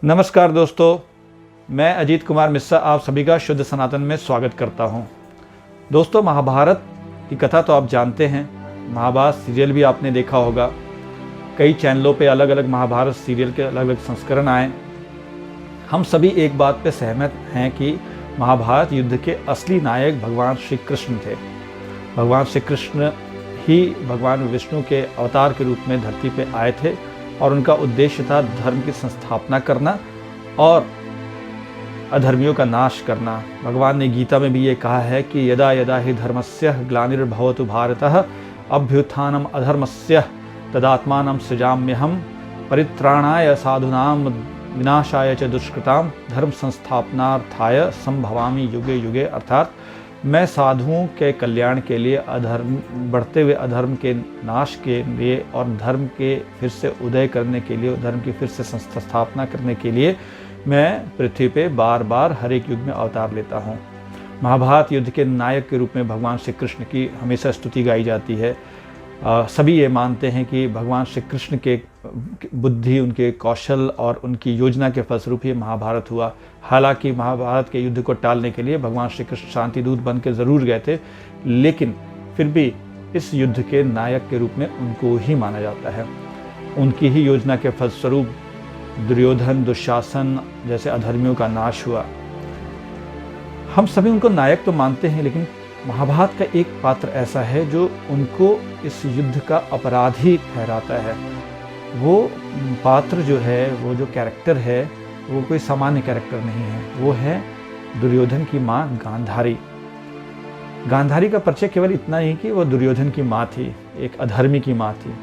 नमस्कार दोस्तों, मैं अजीत कुमार मिश्रा आप सभी का शुद्ध सनातन में स्वागत करता हूं। दोस्तों, महाभारत की कथा तो आप जानते हैं। महाभारत सीरियल भी आपने देखा होगा। कई चैनलों पे अलग अलग महाभारत सीरियल के अलग अलग संस्करण आए। हम सभी एक बात पे सहमत हैं कि महाभारत युद्ध के असली नायक भगवान श्री कृष्ण थे। भगवान श्री कृष्ण ही भगवान विष्णु के अवतार के रूप में धरती पे आए थे और उनका उद्देश्य था धर्म की संस्थापना करना और अधर्मियों का नाश करना। भगवान ने गीता में भी ये कहा है कि यदा यदा हि धर्मस्य ग्लानिर्भवतु भारतः अभ्युत्थानम अधर्मस्य तदात्मानं सृजाम्यहम् परित्राणाय साधूनां विनाशाय च दुष्कृतां धर्म संस्थापनार्थाय संभवामि युगे युगे। अर्थात मैं साधुओं के कल्याण के लिए, अधर्म बढ़ते हुए अधर्म के नाश के लिए और धर्म के फिर से उदय करने के लिए, धर्म की फिर से स्थापना करने के लिए मैं पृथ्वी पे बार बार हर एक युग में अवतार लेता हूँ। महाभारत युद्ध के नायक के रूप में भगवान श्री कृष्ण की हमेशा स्तुति गाई जाती है। सभी ये मानते हैं कि भगवान श्री कृष्ण के बुद्धि, उनके कौशल और उनकी योजना के फलस्वरूप ही महाभारत हुआ। हालांकि महाभारत के युद्ध को टालने के लिए भगवान श्री कृष्ण शांति दूत बन के ज़रूर गए थे, लेकिन फिर भी इस युद्ध के नायक के रूप में उनको ही माना जाता है। उनकी ही योजना के फलस्वरूप दुर्योधन, दुशासन जैसे अधर्मियों का नाश हुआ। हम सभी उनको नायक तो मानते हैं, लेकिन महाभारत का एक पात्र ऐसा है जो उनको इस युद्ध का अपराधी ठहराता है। वो पात्र जो है, वो जो कैरेक्टर है, वो कोई सामान्य कैरेक्टर नहीं है। वो है दुर्योधन की माँ गांधारी। गांधारी का परिचय केवल इतना ही कि वो दुर्योधन की माँ थी, एक अधर्मी की माँ थी,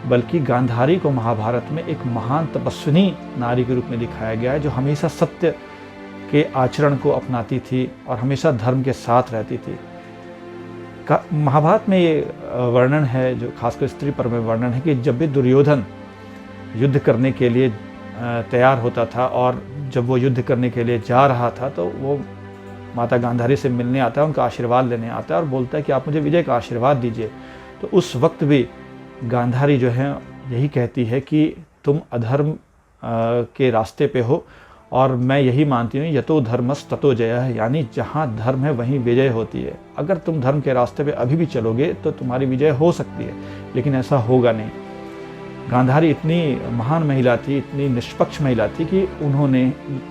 बल्कि गांधारी को महाभारत में एक महान तपस्विनी नारी के रूप में दिखाया गया है, जो हमेशा सत्य के आचरण को अपनाती थी और हमेशा धर्म के साथ रहती थी। महाभारत में ये वर्णन है, जो खासकर स्त्री पर्व में वर्णन है, कि जब भी दुर्योधन युद्ध करने के लिए तैयार होता था और जब वो युद्ध करने के लिए जा रहा था, तो वो माता गांधारी से मिलने आता है, उनका आशीर्वाद लेने आता है और बोलता है कि आप मुझे विजय का आशीर्वाद दीजिए। तो उस वक्त भी गांधारी जो है यही कहती है कि तुम अधर्म के रास्ते पे हो और मैं यही मानती हूँ यतो धर्मस् ततो जयः, यानी जहाँ धर्म है वहीं विजय होती है। अगर तुम धर्म के रास्ते पे अभी भी चलोगे तो तुम्हारी विजय हो सकती है, लेकिन ऐसा होगा नहीं। गांधारी इतनी महान महिला थी, इतनी निष्पक्ष महिला थी कि उन्होंने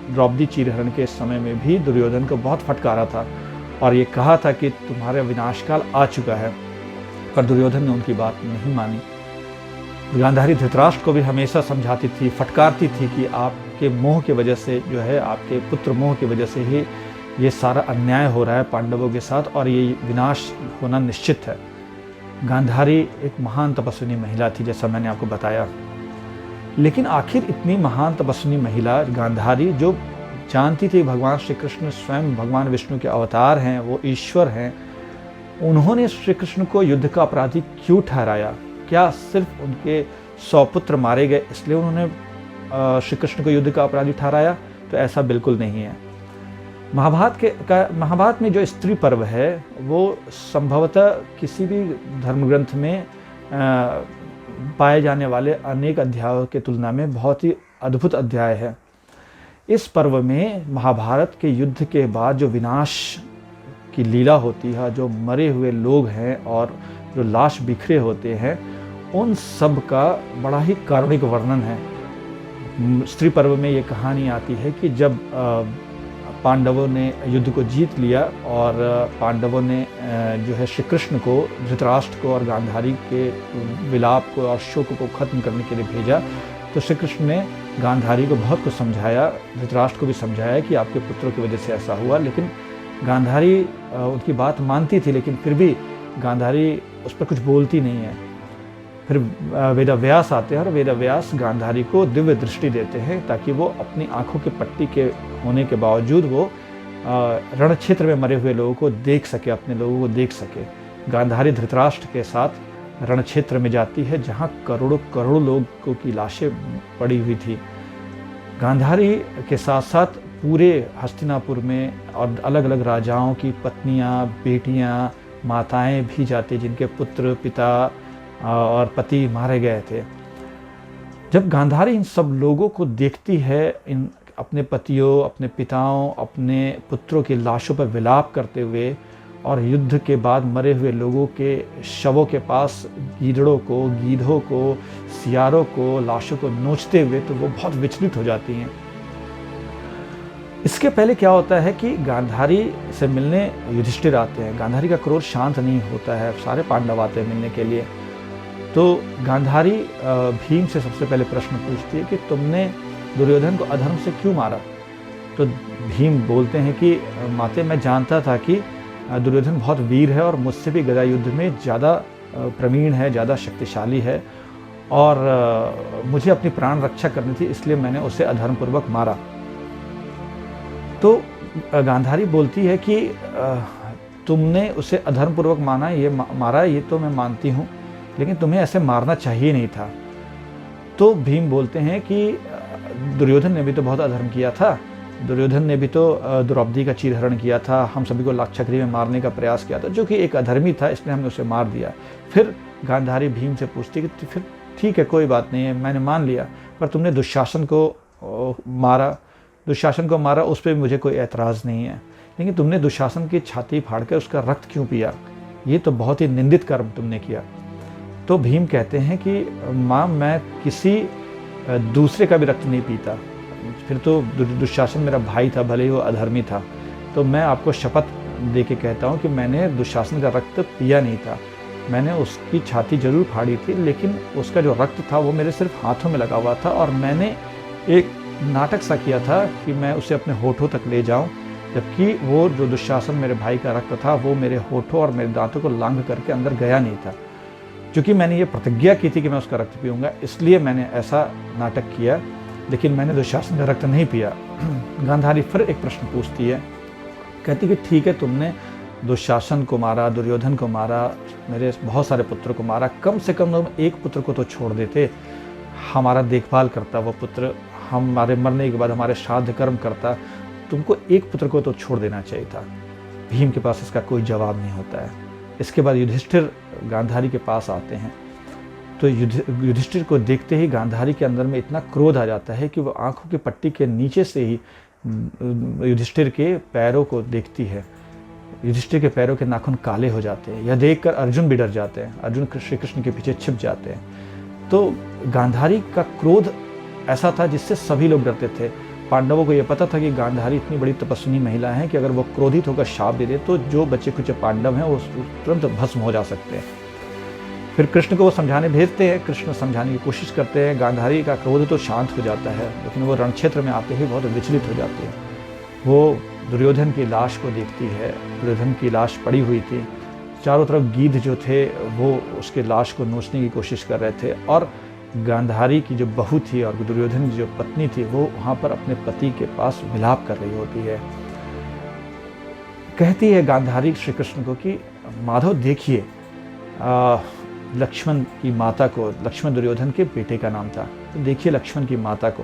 द्रौपदी चीरहरण के समय में भी दुर्योधन को बहुत फटकारा था और ये कहा था कि तुम्हारा विनाशकाल आ चुका है, पर दुर्योधन ने उनकी बात नहीं मानी। गांधारी धृतराष्ट्र को भी हमेशा समझाती थी, फटकारती थी कि आपके मोह की वजह से जो है, आपके पुत्र मोह की वजह से ही ये सारा अन्याय हो रहा है पांडवों के साथ और ये विनाश होना निश्चित है। गांधारी एक महान तपस्विनी महिला थी, जैसा मैंने आपको बताया। लेकिन आखिर इतनी महान तपस्विनी महिला गांधारी, जो जानती थी भगवान श्री कृष्ण स्वयं भगवान विष्णु के अवतार हैं, वो ईश्वर हैं, उन्होंने श्री कृष्ण को युद्ध का अपराधी क्यों ठहराया? क्या सिर्फ उनके 100 पुत्र मारे गए इसलिए उन्होंने श्री कृष्ण को युद्ध का अपराधी ठहराया? तो ऐसा बिल्कुल नहीं है। महाभारत में जो स्त्री पर्व है वो संभवतः किसी भी धर्म ग्रंथ में पाए जाने वाले अनेक अध्यायों के तुलना में बहुत ही अद्भुत अध्याय है। इस पर्व में महाभारत के युद्ध के बाद जो विनाश की लीला होती है, जो मरे हुए लोग हैं और जो लाश बिखरे होते हैं, उन सब का बड़ा ही कारुणिक वर्णन है। स्त्री पर्व में ये कहानी आती है कि जब पांडवों ने युद्ध को जीत लिया और पांडवों ने जो है श्री कृष्ण को, धृतराष्ट्र को और गांधारी के विलाप को और शोक को खत्म करने के लिए भेजा, तो श्री कृष्ण ने गांधारी को बहुत कुछ समझाया, धृतराष्ट्र को भी समझाया कि आपके पुत्रों की वजह से ऐसा हुआ। लेकिन गांधारी उनकी बात मानती थी, लेकिन फिर भी गांधारी उस पर कुछ बोलती नहीं है। फिर वेदव्यास आते हैं और वेदव्यास गांधारी को दिव्य दृष्टि देते हैं ताकि वो अपनी आंखों के पट्टी के होने के बावजूद वो रण क्षेत्र में मरे हुए लोगों को देख सके, अपने लोगों को देख सके। गांधारी धृतराष्ट्र के साथ रण क्षेत्र में जाती है जहाँ करोड़ों करोड़ों लोगों की लाशें पड़ी हुई थी। गांधारी के साथ साथ पूरे हस्तिनापुर में और अलग अलग राजाओं की पत्नियां, बेटियां, माताएं भी जाती जिनके पुत्र, पिता और पति मारे गए थे। जब गांधारी इन सब लोगों को देखती है, इन अपने पतियों, अपने पिताओं, अपने पुत्रों की लाशों पर विलाप करते हुए और युद्ध के बाद मरे हुए लोगों के शवों के पास गीदड़ों को, गीधों को, सियारों को, लाशों को नोचते हुए, तो वो बहुत विचलित हो जाती हैं। इसके पहले क्या होता है कि गांधारी से मिलने युधिष्ठिर आते हैं। गांधारी का क्रोध शांत नहीं होता है, सारे पांडव आते हैं मिलने के लिए। तो गांधारी भीम से सबसे पहले प्रश्न पूछती है कि तुमने दुर्योधन को अधर्म से क्यों मारा? तो भीम बोलते हैं कि माते, मैं जानता था कि दुर्योधन बहुत वीर है और मुझसे भी गदा युद्ध में ज़्यादा प्रवीण है, ज़्यादा शक्तिशाली है, और मुझे अपनी प्राण रक्षा करनी थी, इसलिए मैंने उसे अधर्मपूर्वक मारा। तो गांधारी बोलती है कि तुमने उसे अधर्मपूर्वक मारा, ये तो मैं मानती हूँ, लेकिन तुम्हें ऐसे मारना चाहिए नहीं था। तो भीम बोलते हैं कि दुर्योधन ने भी तो बहुत अधर्म किया था, दुर्योधन ने भी तो द्रौपदी का चीरहरण किया था, हम सभी को लाक्षागृह में मारने का प्रयास किया था, जो कि एक अधर्मी था, इसलिए हमने उसे मार दिया। फिर गांधारी भीम से पूछती है कि फिर ठीक है, कोई बात नहीं है, मैंने मान लिया, पर तुमने दुशासन को मारा, उस पर मुझे कोई ऐतराज़ नहीं है, लेकिन तुमने दुशासन की छाती फाड़कर उसका रक्त क्यों पिया? ये तो बहुत ही निंदित कर्म तुमने किया। तो भीम कहते हैं कि माँ, मैं किसी दूसरे का भी रक्त नहीं पीता, फिर तो दुशासन मेरा भाई था, भले ही वो अधर्मी था। तो मैं आपको शपथ दे के कहता हूँ कि मैंने दुशासन का रक्त पिया नहीं था। मैंने उसकी छाती जरूर फाड़ी थी, लेकिन उसका जो रक्त था वो मेरे सिर्फ हाथों में लगा हुआ था, और मैंने एक नाटक सा किया था कि मैं उसे अपने होठों तक ले जाऊं, जबकि वो जो दुशासन मेरे भाई का रक्त था वो मेरे होठों और मेरे दांतों को लांघ करके अंदर गया नहीं था। क्योंकि मैंने ये प्रतिज्ञा की थी कि मैं उसका रक्त पीऊँगा, इसलिए मैंने ऐसा नाटक किया, लेकिन मैंने दुशासन का रक्त नहीं पिया। गांधारी फिर एक प्रश्न पूछती है, कहती कि ठीक है, तुमने दुशासन को मारा, दुर्योधन को मारा, मेरे बहुत सारे पुत्रों को मारा, कम से कम तुम एक पुत्र को तो छोड़ देते, हमारा देखभाल करता वो पुत्र, हमारे मरने के बाद हमारे श्राद्ध कर्म करता, तुमको एक पुत्र को तो छोड़ देना चाहिए था। भीम के पास इसका कोई जवाब नहीं होता है। इसके बाद युधिष्ठिर गांधारी के पास आते हैं। तो युधिष्ठिर को देखते ही गांधारी के अंदर में इतना क्रोध आ जाता है कि वो आंखों की पट्टी के नीचे से ही युधिष्ठिर के पैरों को देखती है। युधिष्ठिर के पैरों के नाखून काले हो जाते हैं। यह देखकर अर्जुन भी डर जाते हैं, अर्जुन श्री कृष्ण के पीछे छिप जाते हैं। तो गांधारी का क्रोध ऐसा था जिससे सभी लोग डरते थे। पांडवों को यह पता था कि गांधारी इतनी बड़ी तपस्विनी महिला है कि अगर वो क्रोधित होकर शाप दे दे तो जो बचे कुछ पांडव हैं वो तुरंत भस्म हो जा सकते हैं। फिर कृष्ण को वो समझाने भेजते हैं, कृष्ण समझाने की कोशिश करते हैं। गांधारी का क्रोध तो शांत हो जाता है, लेकिन वो रणक्षेत्र में आते ही बहुत विचलित हो जाती है। वो दुर्योधन की लाश को देखती है। दुर्योधन की लाश पड़ी हुई थी, चारों तरफ गीध जो थे वो उसके लाश को नोचने की कोशिश कर रहे थे, और गांधारी की जो बहू थी और दुर्योधन की जो पत्नी थी वो वहाँ पर अपने पति के पास विलाप कर रही होती है। कहती है गांधारी श्री कृष्ण को कि माधव देखिए, लक्ष्मण की माता को, लक्ष्मण दुर्योधन के बेटे का नाम था, तो देखिए लक्ष्मण की माता को,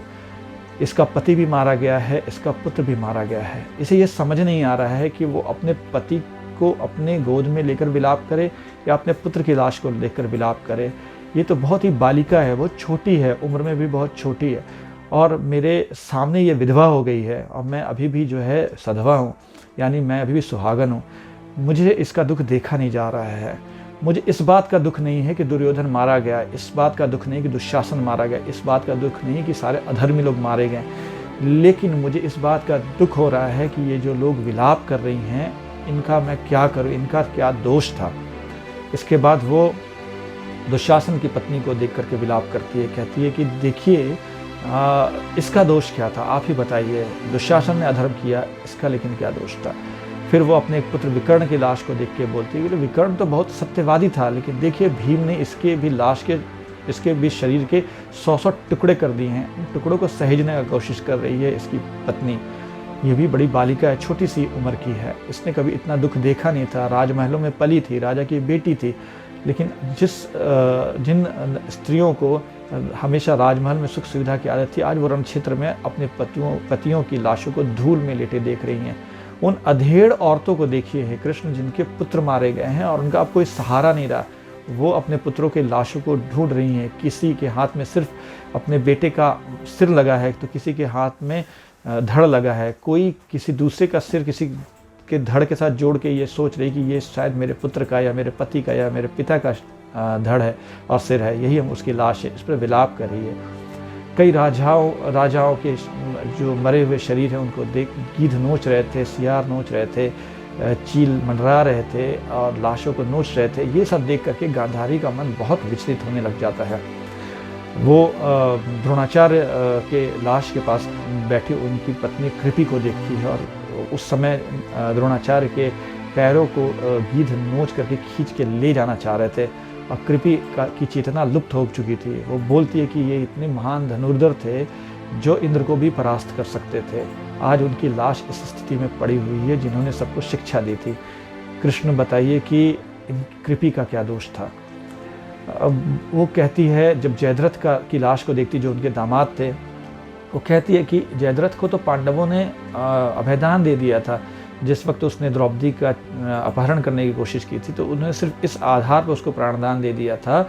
इसका पति भी मारा गया है, इसका पुत्र भी मारा गया है। इसे ये समझ नहीं आ रहा है कि वो अपने पति को अपने गोद में लेकर विलाप करे या अपने पुत्र की लाश को लेकर विलाप करे। ये तो बहुत ही बालिका है, वो छोटी है, उम्र में भी बहुत छोटी है, और मेरे सामने ये विधवा हो गई है और मैं अभी भी जो है सधवा हूँ, यानी मैं अभी भी सुहागन हूँ। मुझे इसका दुख देखा नहीं जा रहा है। मुझे इस बात का दुख नहीं है कि दुर्योधन मारा गया, इस बात का दुख नहीं कि दुशासन मारा गया, इस बात का दुख नहीं कि सारे अधर्मी लोग मारे गए, लेकिन मुझे इस बात का दुख हो रहा है कि ये जो लोग विलाप कर रही हैं, इनका मैं क्या करूँ, इनका क्या दोष था। इसके बाद वो दुशासन की पत्नी को देख करके विलाप करती है, कहती है कि देखिए इसका दोष क्या था, आप ही बताइए, दुशासन ने अधर्म किया, इसका लेकिन क्या दोष था। फिर वो अपने एक पुत्र विकर्ण की लाश को देख के बोलती है कि विकर्ण तो बहुत सत्यवादी था, लेकिन देखिए भीम ने इसके भी लाश के, इसके भी शरीर के 100 टुकड़े कर दिए हैं, उन टुकड़ों को सहेजने का कोशिश कर रही है इसकी पत्नी। ये भी बड़ी बालिका है, छोटी सी उम्र की है, इसने कभी इतना दुख देखा नहीं था, राजमहलों में पली थी, राजा की बेटी थी, लेकिन जिन स्त्रियों को हमेशा राजमहल में सुख सुविधा की आदत थी, आज वो रण क्षेत्र में अपने पतियों की लाशों को धूल में लेटे देख रही हैं। उन अधेड़ औरतों को देखिए हे कृष्ण, जिनके पुत्र मारे गए हैं और उनका अब कोई सहारा नहीं रहा, वो अपने पुत्रों के लाशों को ढूंढ रही हैं। किसी के हाथ में सिर्फ अपने बेटे का सिर लगा है, तो किसी के हाथ में धड़ लगा है। कोई किसी दूसरे का सिर किसी के धड़ के साथ जोड़ के ये सोच रही कि ये शायद मेरे पुत्र का या मेरे पति का या मेरे पिता का धड़ है और सिर है, यही हम उसकी लाश है, इस पर विलाप कर रही है। कई राजाओं के जो मरे हुए शरीर हैं उनको देख गीध नोच रहे थे, सियार नोच रहे थे, चील मंडरा रहे थे और लाशों को नोच रहे थे। ये सब देख करके गांधारी का मन बहुत विचलित होने लग जाता है। वो द्रोणाचार्य के लाश के पास बैठी उनकी पत्नी कृपि को देखती है और उस समय द्रोणाचार्य के पैरों को गीध नोच करके खींच के ले जाना चाह रहे थे और कृपि की चेतना लुप्त हो चुकी थी। वो बोलती है कि ये इतने महान धनुर्धर थे जो इंद्र को भी परास्त कर सकते थे। आज उनकी लाश इस स्थिति में पड़ी हुई है जिन्होंने सबको शिक्षा दी थी। कृष्ण बताइए कि इन कृपि का क्या दोष था। अब वो कहती है, जब जयद्रथ की लाश को देखती, जो उनके दामाद थे, वो कहती है कि जयद्रथ को तो पांडवों ने अभयदान दे दिया था। जिस वक्त उसने द्रौपदी का अपहरण करने की कोशिश की थी तो उन्होंने सिर्फ इस आधार पर उसको प्राणदान दे दिया था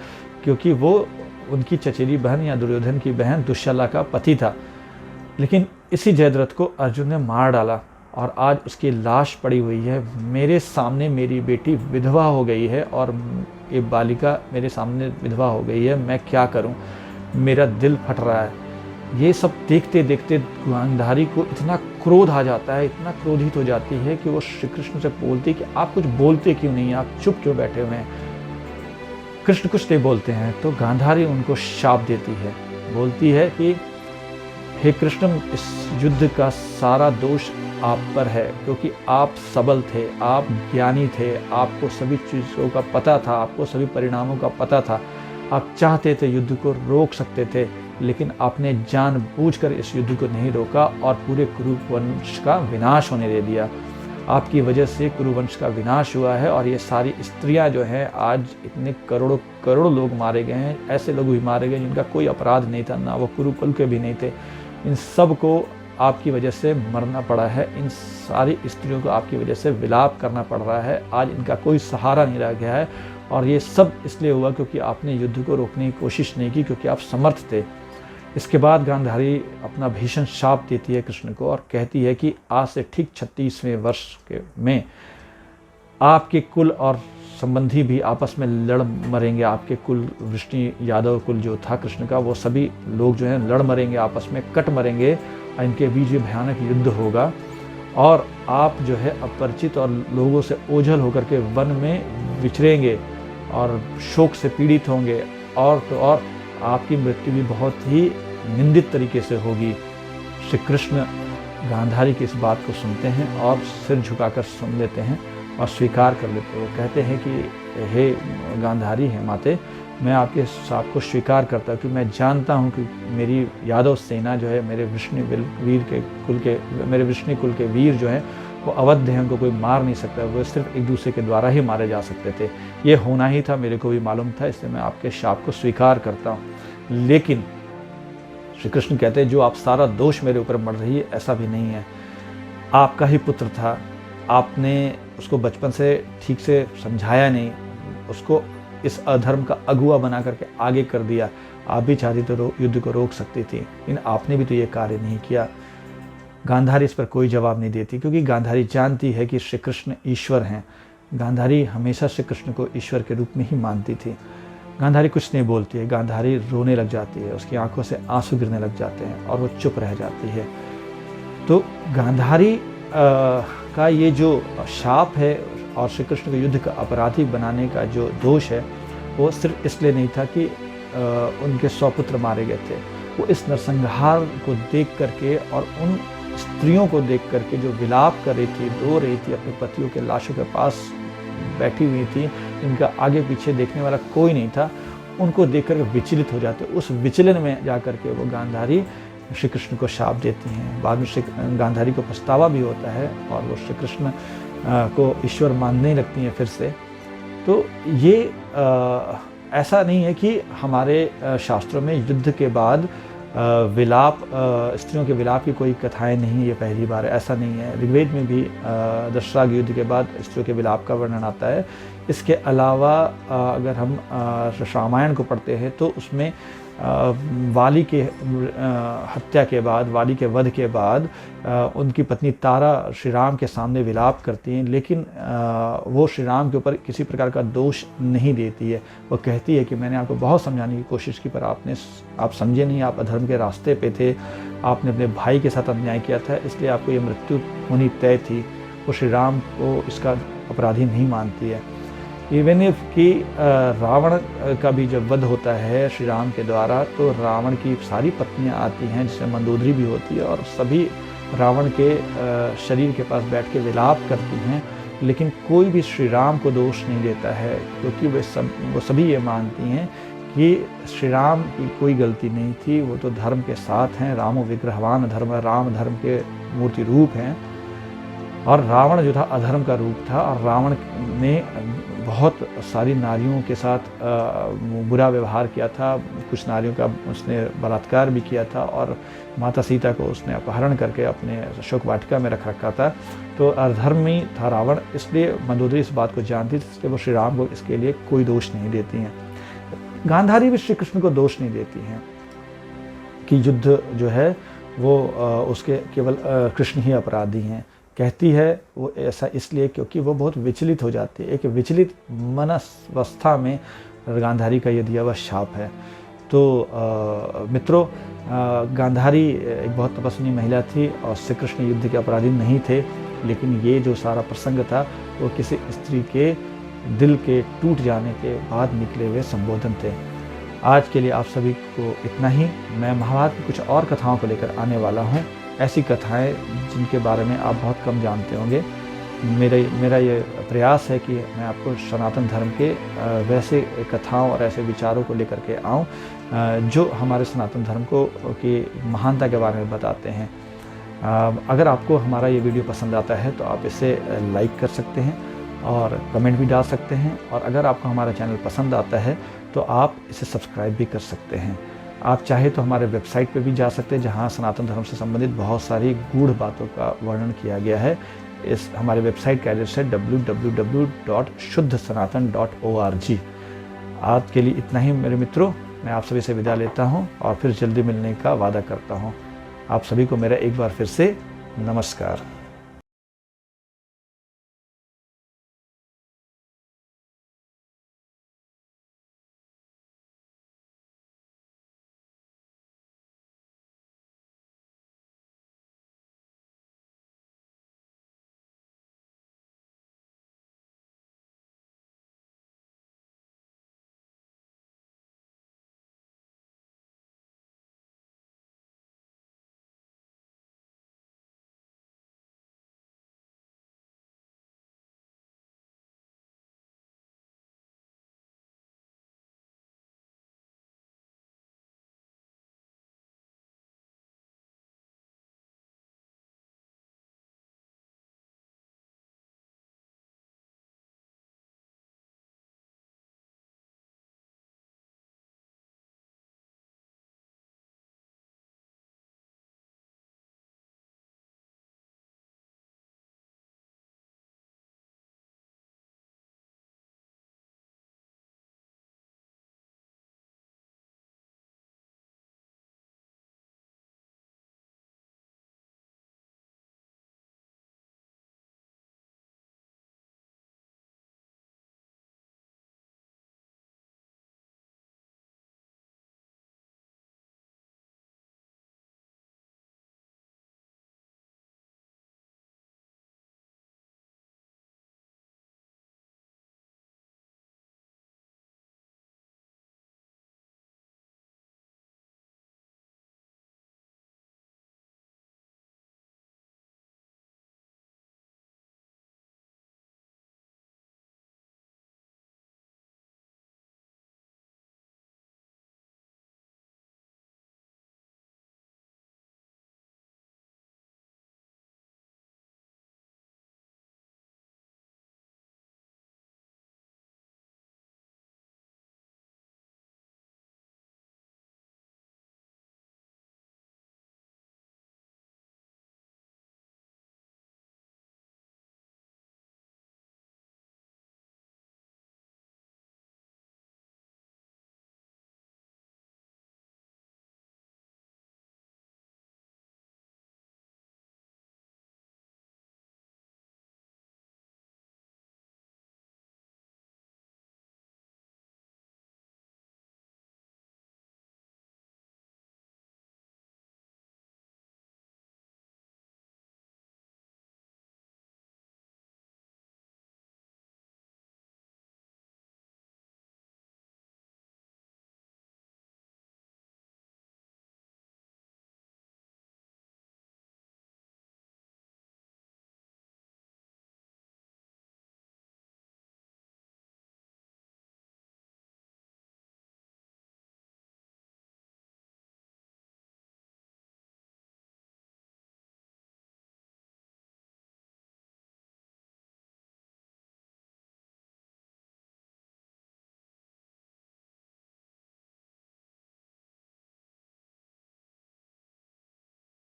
क्योंकि वो उनकी चचेरी बहन या दुर्योधन की बहन दुश्शला का पति था। लेकिन इसी जयद्रथ को अर्जुन ने मार डाला और आज उसकी लाश पड़ी हुई है। मेरे सामने मेरी बेटी विधवा हो गई है और ये बालिका मेरे सामने विधवा हो गई है, मैं क्या करूं? मेरा दिल फट रहा है। ये सब देखते देखते गांधारी को इतना क्रोध आ जाता है, इतना क्रोधित हो जाती है कि वो श्री कृष्ण से बोलती कि आप कुछ बोलते क्यों नहीं, आप चुप क्यों बैठे हुए हैं? कृष्ण कुछ नहीं बोलते हैं तो गांधारी उनको शाप देती है, बोलती है कि हे कृष्ण, इस युद्ध का सारा दोष आप पर है क्योंकि आप सबल थे, आप ज्ञानी थे, आपको सभी चीज़ों का पता था, आपको सभी परिणामों का पता था। आप चाहते थे युद्ध को रोक सकते थे, लेकिन आपने जानबूझकर इस युद्ध को नहीं रोका और पूरे कुरुवंश का विनाश होने दे दिया। आपकी वजह से कुरुवंश का विनाश हुआ है और ये सारी स्त्रियां जो हैं, आज इतने करोड़ों करोड़ों लोग मारे गए हैं। ऐसे लोग भी मारे गए जिनका कोई अपराध नहीं था, ना वो कुरुकुल के भी नहीं थे। इन सब को आपकी वजह से मरना पड़ा है। इन सारी स्त्रियों को आपकी वजह से विलाप करना पड़ रहा है। आज इनका कोई सहारा नहीं रह गया है और ये सब इसलिए हुआ क्योंकि आपने युद्ध को रोकने की कोशिश नहीं की, क्योंकि आप समर्थ थे। इसके बाद गांधारी अपना भीषण शाप देती है कृष्ण को और कहती है कि आज से ठीक 36वें वर्ष में आपके कुल और संबंधी भी आपस में लड़ मरेंगे। आपके कुल वृष्णि यादव कुल जो था कृष्ण का, वो सभी लोग जो हैं लड़ मरेंगे, आपस में कट मरेंगे और इनके बीच भयानक युद्ध होगा और आप जो है अपरिचित और लोगों से ओझल होकर के वन में विचरेंगे और शोक से पीड़ित होंगे और तो और आपकी मृत्यु भी बहुत ही निंदित तरीके से होगी। श्री कृष्ण गांधारी की इस बात को सुनते हैं और सिर झुकाकर सुन लेते हैं और स्वीकार कर लेते हैं। वो कहते हैं कि हे गांधारी, हे माते, मैं आपके साप को स्वीकार करता हूँ कि मैं जानता हूँ कि मेरी यादव सेना जो है, मेरे वृष्णि कुल के वीर जो हैं वो अवध्य हैं, उनको कोई मार नहीं सकता। वो सिर्फ एक दूसरे के द्वारा ही मारे जा सकते थे। ये होना ही था, मेरे को भी मालूम था, इसलिए मैं आपके शाप को स्वीकार करता हूँ। लेकिन श्री कृष्ण कहते हैं जो आप सारा दोष मेरे ऊपर मढ़ रही है, ऐसा भी नहीं है। आपका ही पुत्र था, आपने उसको बचपन से ठीक से समझाया नहीं, उसको इस अधर्म का अगुआ बना करके आगे कर दिया। आप भी चाहती तो युद्ध को रोक सकती थी, लेकिन आपने भी तो ये कार्य नहीं किया। गांधारी इस पर कोई जवाब नहीं देती क्योंकि गांधारी जानती है कि श्री कृष्ण ईश्वर हैं। गांधारी हमेशा श्री कृष्ण को ईश्वर के रूप में ही मानती थी। गांधारी कुछ नहीं बोलती है, गांधारी रोने लग जाती है, उसकी आंखों से आंसू गिरने लग जाते हैं और वो चुप रह जाती है। तो गांधारी का ये जो शाप है और श्री कृष्ण को युद्ध का अपराधी बनाने का जो दोष है, वो सिर्फ इसलिए नहीं था कि उनके 100 पुत्र मारे गए थे। वो इस नरसंहार को देख करके और उन स्त्रियों को देख करके जो विलाप कर रही थी, रो रही थी, अपने पतियों के लाशों के पास बैठी हुई थी, इनका आगे पीछे देखने वाला कोई नहीं था, उनको देख कर विचलित हो जाते। उस विचलन में जा कर के वो गांधारी श्री कृष्ण को शाप देती हैं। बाद में श्री गांधारी को पछतावा भी होता है और वो श्री कृष्ण को ईश्वर मानने लगती हैं फिर से। तो ये ऐसा नहीं है कि हमारे शास्त्रों में युद्ध के बाद विलाप, स्त्रियों के विलाप की कोई कथाएं नहीं, ये पहली बार है, ऐसा नहीं है। ऋग्वेद में भी दशराग युद्ध के बाद स्त्रियों के विलाप का वर्णन आता है। इसके अलावा अगर हम रामायण को पढ़ते हैं तो उसमें वाली के हत्या के बाद, वाली के वध के बाद उनकी पत्नी तारा श्री राम के सामने विलाप करती हैं, लेकिन वो श्री राम के ऊपर किसी प्रकार का दोष नहीं देती है। वो कहती है कि मैंने आपको बहुत समझाने की कोशिश की पर आप समझे नहीं, आप अधर्म के रास्ते पे थे, आपने अपने भाई के साथ अन्याय किया था, इसलिए आपको ये मृत्यु होनी तय थी। वो श्री राम को इसका अपराधी नहीं मानती है। इवन इफ कि रावण का भी जब वध होता है श्री राम के द्वारा, तो रावण की सारी पत्नियां आती हैं, जिसमें मंदोदरी भी होती है, और सभी रावण के शरीर के पास बैठ के विलाप करती हैं, लेकिन कोई भी श्री राम को दोष नहीं देता है, क्योंकि वो सभी ये मानती हैं कि श्री राम की कोई गलती नहीं थी, वो तो धर्म के साथ हैं। रामो विग्रहवान धर्म, राम धर्म के मूर्ति रूप हैं, और रावण जो था अधर्म का रूप था, और रावण ने बहुत सारी नारियों के साथ बुरा व्यवहार किया था। कुछ नारियों का उसने बलात्कार भी किया था, और माता सीता को उसने अपहरण करके अपने शोक वाटिका में रखा था। तो अधर्मी था रावण, इसलिए मंदोदरी इस बात को जानती थी, इसलिए वो श्री राम को इसके लिए कोई दोष नहीं देती हैं। गांधारी भी श्री कृष्ण को दोष नहीं देती हैं कि युद्ध जो है वो उसके केवल कृष्ण ही अपराधी हैं। कहती है वो ऐसा इसलिए क्योंकि वो बहुत विचलित हो जाती है। एक विचलित मनस्वस्था में गांधारी का ये दिया हुआ शाप है। तो मित्रों, गांधारी एक बहुत तपस्वी महिला थी और श्री कृष्ण युद्ध के अपराधी नहीं थे, लेकिन ये जो सारा प्रसंग था वो किसी स्त्री के दिल के टूट जाने के बाद निकले हुए संबोधन थे। आज के लिए आप सभी को इतना ही। मैं महाभारत की कुछ और कथाओं को लेकर आने वाला हूँ, ऐसी कथाएं जिनके बारे में आप बहुत कम जानते होंगे। मेरा ये प्रयास है कि मैं आपको सनातन धर्म के वैसे कथाओं और ऐसे विचारों को लेकर के आऊँ जो हमारे सनातन धर्म को की महानता के बारे में बताते हैं। अगर आपको हमारा ये वीडियो पसंद आता है तो आप इसे लाइक कर सकते हैं और कमेंट भी डाल सकते हैं, और अगर आपको हमारा चैनल पसंद आता है तो आप इसे सब्सक्राइब भी कर सकते हैं। आप चाहे तो हमारे वेबसाइट पे भी जा सकते हैं, जहां सनातन धर्म से संबंधित बहुत सारी गूढ़ बातों का वर्णन किया गया है। इस हमारे वेबसाइट का एड्रेस है www.shuddhasanatan.org। आज के लिए इतना ही मेरे मित्रों, मैं आप सभी से विदा लेता हूं और फिर जल्दी मिलने का वादा करता हूं। आप सभी को मेरा एक बार फिर से नमस्कार।